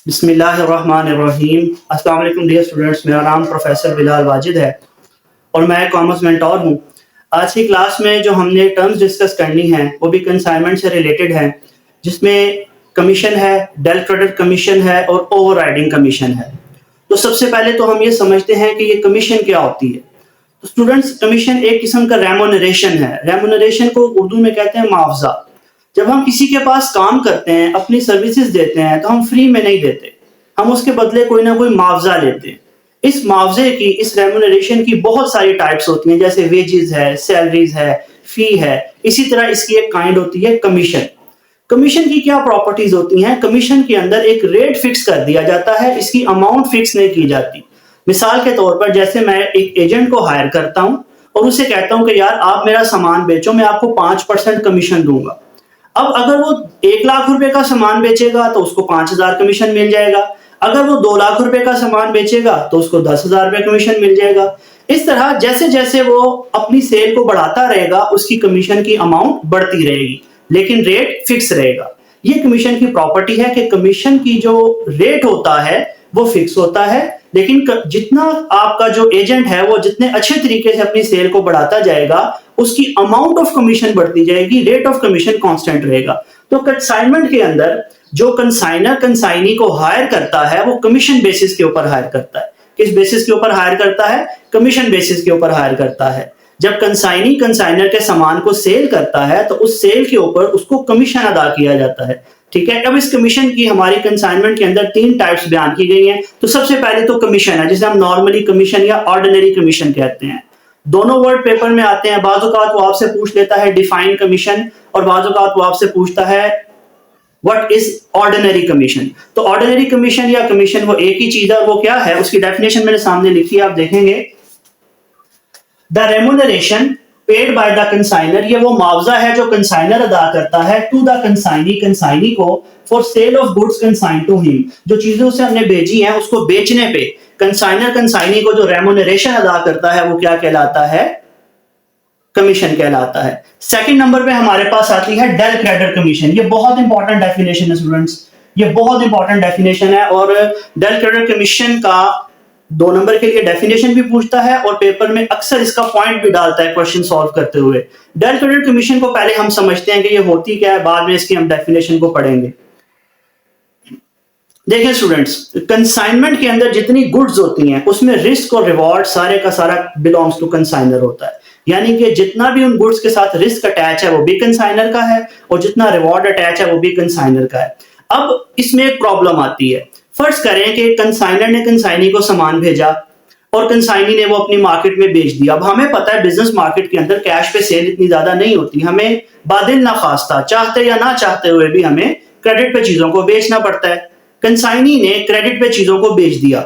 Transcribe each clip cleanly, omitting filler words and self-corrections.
बिस्मिल्लाहिर्रहमानिर्रहीम। अस्सलाम वालेकुम डियर स्टूडेंट्स, मेरा नाम प्रोफेसर बिलाल वाजिद है और मैं कॉमर्स मेंटोर हूँ। आज की क्लास में जो हमने टर्म्स डिस्कस करनी है वो भी कंसाइनमेंट से रिलेटेड है, जिसमें कमीशन है, डेल क्रेडिट कमीशन है और ओवरराइडिंग कमीशन है। तो सबसे पहले तो हम ये समझते हैं कि ये कमीशन क्या होती है। तो स्टूडेंट्स, कमीशन एक किस्म का रेमुनरेशन है। रेमुनरेशन को उर्दू में कहते हैं मुआवजा। जब हम किसी के पास काम करते हैं, अपनी सर्विसेज देते हैं, तो हम फ्री में नहीं देते, हम उसके बदले कोई ना कोई मुआवजा लेते हैं। इस मुआवजे की, इस रेमुनरेशन की बहुत सारी टाइप्स होती हैं, जैसे वेजेस है, सैलरीज है, फी है। इसी तरह इसकी एक काइंड होती है कमीशन। कमीशन की क्या प्रॉपर्टीज होती हैं? कमीशन के अंदर एक रेट फिक्स कर दिया जाता है, इसकी अमाउंट फिक्स नहीं की जाती। मिसाल के तौर पर, जैसे मैं एक एजेंट को हायर करता हूं और उसे कहता हूं कि यार आप मेरा सामान बेचो, मैं आपको 5% कमीशन दूंगा। अब अगर वो 1 लाख रुपए का सामान बेचेगा तो उसको 5,000 कमीशन मिल जाएगा। अगर वो 2 लाख रुपए का सामान बेचेगा तो उसको 10,000 रुपए कमीशन मिल जाएगा। इस तरह जैसे जैसे वो अपनी सेल को बढ़ाता रहेगा, उसकी कमीशन की अमाउंट बढ़ती रहेगी, लेकिन रेट फिक्स रहेगा। ये कमीशन की प्रॉपर्टी है कि कमीशन की जो रेट होता है वो फिक्स होता है, लेकिन जितना आपका जो एजेंट है वो जितने अच्छे तरीके से अपनी सेल को बढ़ाता जाएगा, उसकी अमाउंट ऑफ कमीशन बढ़ती जाएगी, रेट ऑफ कमीशन कांस्टेंट रहेगा। तो कंसाइनमेंट के अंदर जो कंसाइनर कंसाइनी को हायर करता है वो कमीशन बेसिस के ऊपर हायर करता है। किस बेसिस के ऊपर हायर करता है? कमीशन बेसिस के ऊपर हायर करता है। जब कंसाइनी कंसाइनर के सामान को सेल करता है तो उस सेल के ऊपर उसको कमीशन अदा किया जाता है। ठीक है। अब इस कमीशन की हमारी कंसाइनमेंट के अंदर 3 टाइप्स बयान की गई हैं। तो सबसे पहले तो कमीशन है, जिसे हम नॉर्मली कमीशन या ऑर्डिनरी कमीशन कहते हैं। दोनों वर्ड पेपर में आते हैं। बाज़ औक़ात वो आपसे पूछ लेता है डिफाइन कमीशन, और बाज़ औक़ात वो आपसे पूछता है व्हाट इज ऑर्डिनरी कमीशन। तो ऑर्डिनरी कमीशन या कमीशन वो एक ही चीज है। वो क्या है, उसकी डेफिनेशन मेरे सामने लिखी है, आप देखेंगे। The remuneration paid by the consigner, ये वो मुआवजा है जो कंसाइनर अदा करता है टू द कंसाइनी, कंसाइनी को, for sale of goods consign to him, जो चीजें उसे हमने बेची हैं उसको बेचने पे कंसाइनर कंसाइनी को जो रेमुनरेशन अदा करता है वो क्या कहलाता है? कमीशन कहलाता है। सेकंड नंबर पे हमारे पास आती है डेल क्रेडिट कमीशन। ये बहुत इंपॉर्टेंट डेफिनेशन है स्टूडेंट्स, ये बहुत इंपॉर्टेंट डेफिनेशन है। और डेल क्रेडिट कमीशन का 2 नंबर के लिए डेफिनेशन भी पूछता है और पेपर में अक्सर इसका पॉइंट भी डालता है क्वेश्चन सॉल्व करते हुए। डेल क्रेडिट कमीशन को पहले हम समझते हैं कि ये होती क्या है, बाद में इसकी हम डेफिनेशन को पढ़ेंगे। देखिए स्टूडेंट्स, कंसाइनमेंट के अंदर जितनी गुड्स होती हैं उसमें रिस्क और रिवॉर्ड सारे का सारा बिलोंग्स टू कंसाइनर होता है। यानी कि जितना भी उन गुड्स के साथ रिस्क अटैच है वो भी कंसाइनर का है, और जितना रिवॉर्ड अटैच है वो भी कंसाइनर का है। अब इसमें एक प्रॉब्लम आती है। फर्ज करें कि कंसाइनर ने कंसाइनी को सामान भेजा और कंसाइनी ने वो अपनी मार्केट में बेच दिया। अब हमें पता है बिजनेस मार्केट के अंदर कैश पे सेल इतनी ज्यादा नहीं होती, हमें बादिल ना खास्ता, चाहते या ना चाहते हुए भी हमें क्रेडिट पे चीजों को बेचना पड़ता है। कंसाइनी ने क्रेडिट पे चीजों को बेच दिया।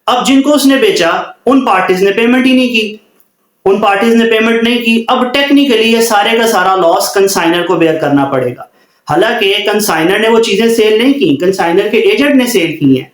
अब जिनको उसने बेचा उन पार्टीज ने पेमेंट ही नहीं की, उन पार्टीज ने पेमेंट नहीं की। अब टेक्निकली ये सारे का सारा लॉस कंसाइनर को बेयर करना पड़ेगा। हालांकि कंसाइनर ने वो चीजें सेल नहीं की, कंसाइनर के एजेंट ने सेल की हैं,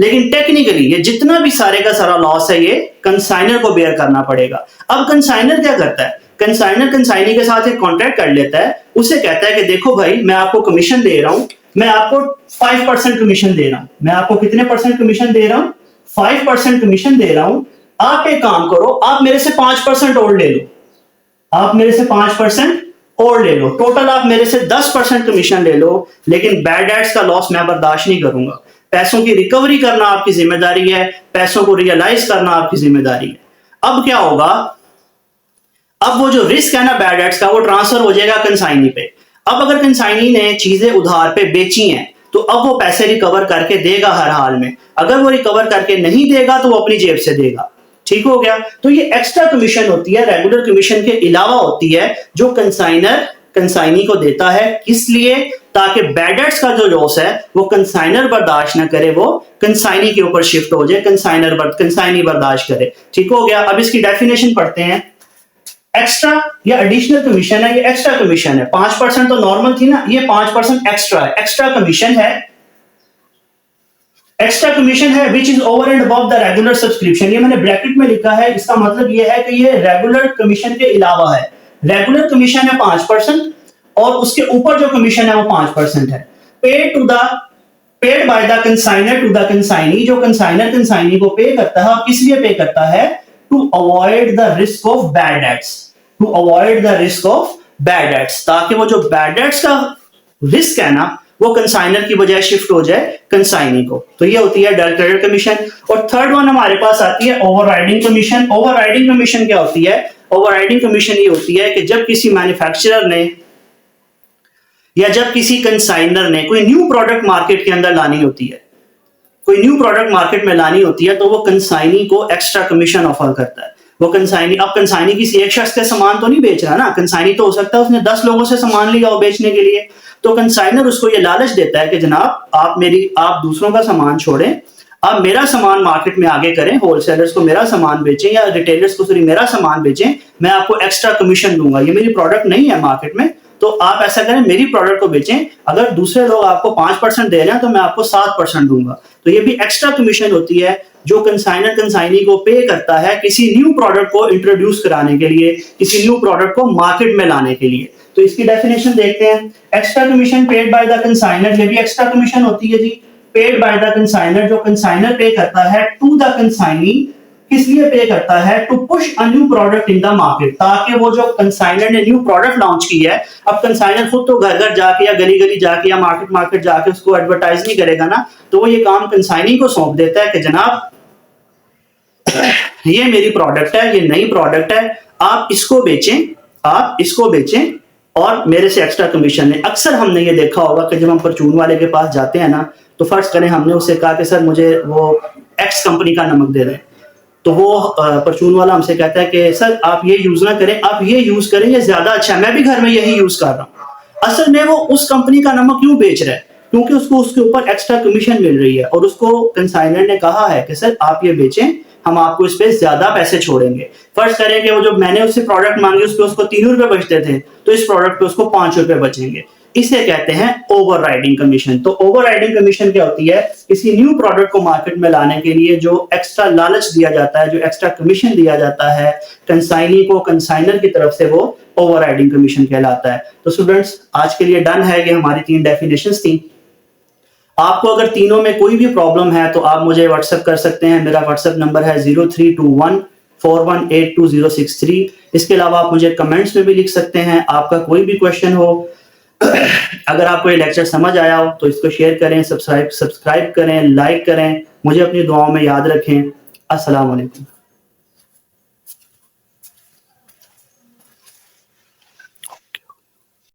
लेकिन टेक्निकली ये जितना भी सारे का सारा लॉस है ये कंसाइनर को बेयर करना पड़ेगा। अब कंसाइनर क्या करता है? कंसाइनर कंसाइनी के साथ एक कॉन्ट्रैक्ट कर लेता है, उसे कहता है कि देखो भाई, मैं आपको कमीशन दे रहा हूं, मैं आपको 5% कमीशन दे रहा हूं। मैं आपको कितने परसेंट कमीशन दे रहा हूं? 5% कमीशन दे रहा हूं। आप एक काम करो, आप मेरे से 5% और ले लो, आप मेरे से 5% और ले लो, टोटल आप मेरे से 10% कमीशन ले लो, लेकिन बैड डेट्स का लॉस मैं बर्दाश्त नहीं करूंगा। पैसों की रिकवरी करना आपकी जिम्मेदारी है, पैसों को रियलाइज करना आपकी जिम्मेदारी है। अब क्या होगा? अब वो जो रिस्क है ना बैड डेट्स का, वो ट्रांसफर हो जाएगा कंसाइनी पे। अब अगर कंसाइनी ने चीजें उधार पे बेची हैं तो अब वो पैसे रिकवर करके देगा हर हाल में। अगर वो रिकवर करके नहीं देगा तो वो अपनी जेब से देगा। ठीक हो गया? तो ये एक्स्ट्रा कमीशन होती है, रेगुलर कमीशन के अलावा होती है, जो कंसाइनर कंसाइनी को देता है। किस लिए? ताकि बैड डेट्स का जो लॉस है वो कंसाइनर बर्दाश्त ना करे, वो कंसाइनी के ऊपर शिफ्ट हो जाए, कंसाइनी बर्दाश्त करे। ठीक हो गया? अब इसकी डेफिनेशन पढ़ते हैं। एक्स्ट्रा या एडिशनल कमीशन है, ये एक्स्ट्रा कमीशन है। 5% तो नॉर्मल थी ना, ये 5% एक्स्ट्रा है, एक्स्ट्रा कमीशन है। एक्स्ट्रा कमीशन है which is over and above the regular subscription. ये मैंने ब्रैकेट में लिखा है, इसका मतलब ये है कि ये रेगुलर कमीशन के अलावा है। रेगुलर कमीशन है 5% और उसके ऊपर जो कमीशन है वो 5% है। Paid to the paid by the consigner to the consignee, जो कंसाइनर कंसाइनी को पे करता है, किस लिए पे करता है? To avoid the risk of bad debts, to avoid the risk of bad debts, ताकि वो जो बैड डेट्स का रिस्क है ना वो कंसाइनर की बजाय शिफ्ट हो जाए कंसाइनी को। तो ये होती है डल क्रेडिट कमीशन। और थर्ड वन हमारे पास आती है ओवरराइडिंग कमीशन। ओवरराइडिंग कमीशन क्या होती है? ओवरराइडिंग कमीशन ये होती है कि जब किसी मैन्युफैक्चरर ने या जब किसी कंसाइनर ने कोई न्यू प्रोडक्ट मार्केट के अंदर लानी होती है, कोई न्यू प्रोडक्ट मार्केट में लानी होती है, तो वो कंसाइनी को एक्स्ट्रा कमीशन ऑफर करता है। वो कंसाइनी, अब कंसाइनी किसी एक शख्स के सामान तो नहीं बेच रहा ना, कंसाइनी तो हो सकता है उसने 10 लोगों से सामान लिया हो बेचने के लिए, तो कंसाइनर उसको ये लालच देता है कि जनाब आप दूसरों का सामान छोड़ें, आप मेरा सामान मार्केट में आगे करें, होलसेलर्स को मेरा सामान बेचें या रिटेलर्स को मेरा सामान बेचें, मैं आपको एक्स्ट्रा कमीशन दूंगा, ये मेरी प्रोडक्ट नहीं है मार्केट में, तो आप ऐसा करें मेरी प्रोडक्ट को बेचें, अगर दूसरे लोग आपको 5% दे रहे हैं तो मैं आपको 7% दूंगा। तो ये भी एक्स्ट्रा कमीशन होती है जो कंसाइनर कंसाइनी को पे करता है किसी न्यू प्रोडक्ट को इंट्रोड्यूस कराने के लिए, किसी न्यू प्रोडक्ट को मार्केट में लाने के लिए। तो इसकी डेफिनेशन देखते हैं। Extra commission paid by the consigner, ये भी एक्स्ट्रा कमीशन होती है जी, पेड बाय द कंसाइनर, जो कंसाइनर पे करता है टू द कंसाइनी, किस लिए पे करता है? To push a new product in the market, ताकि वो जो कंसाइनर ने न्यू प्रोडक्ट लॉन्च की है, अब कंसाइनर खुद तो घर घर जाके या गली गली जाके या मार्केट मार्केट जाके उसको एडवर्टाइज नहीं करेगा ना, तो वो ये काम कंसाइनी को सौंप देता है कि जनाब ये मेरी प्रोडक्ट है, ये नई प्रोडक्ट है, आप इसको बेचें, आप इसको बेचें और मेरे से एक्स्ट्रा कमीशन है। अक्सर हमने ये देखा होगा कि जब हम परचून वाले के पास जाते हैं ना, तो फर्ज करें हमने उससे कहा कि सर मुझे वो एक्स कंपनी का नमक दे दें, तो वो परचून वाला हमसे कहता है कि सर आप ये यूज ना करें, आप ये यूज करें, ये ज्यादा अच्छा है, मैं भी घर में यही यूज कर रहा हूँ। असल में वो उस कंपनी का नमक क्यों बेच रहा है? क्योंकि उसको उसके ऊपर एक्स्ट्रा कमीशन मिल रही है और उसको कंसाइनर ने कहा है कि सर आप ये बेचें, हम आपको इस पे ज्यादा पैसे छोड़ेंगे। फर्ज करें कि वो जो मैंने उससे प्रोडक्ट मांगी उस पे उसको 3 रुपए बचते थे, तो इस प्रोडक्ट पे उसको 5 रुपए बचेंगे। इसे कहते हैं ओवरराइडिंग कमीशन। तो ओवरराइडिंग कमीशन क्या होती है? किसी न्यू प्रोडक्ट को मार्केट में लाने के लिए जो एक्स्ट्रा लालच दिया जाता है, जो एक्स्ट्रा कमीशन दिया जाता है कंसाइनी को कंसाइनर की तरफ से, वो ओवरराइडिंग कमीशन कहलाता है। तो स्टूडेंट्स आज के लिए डन है, कि हमारी 3 डेफिनेशंस थी। आपको अगर तीनों में कोई भी प्रॉब्लम है तो आप मुझे व्हाट्सएप कर सकते हैं। मेरा व्हाट्सएप नंबर है 0321418263। इसके अलावा आप मुझे कमेंट्स में भी लिख सकते हैं, आपका कोई भी क्वेश्चन हो। अगर आपको ये लेक्चर समझ आया हो तो इसको शेयर करें, सब्सक्राइब करें, लाइक करें, मुझे अपनी दुआओं में याद रखें। अस्सलाम वालेकुम।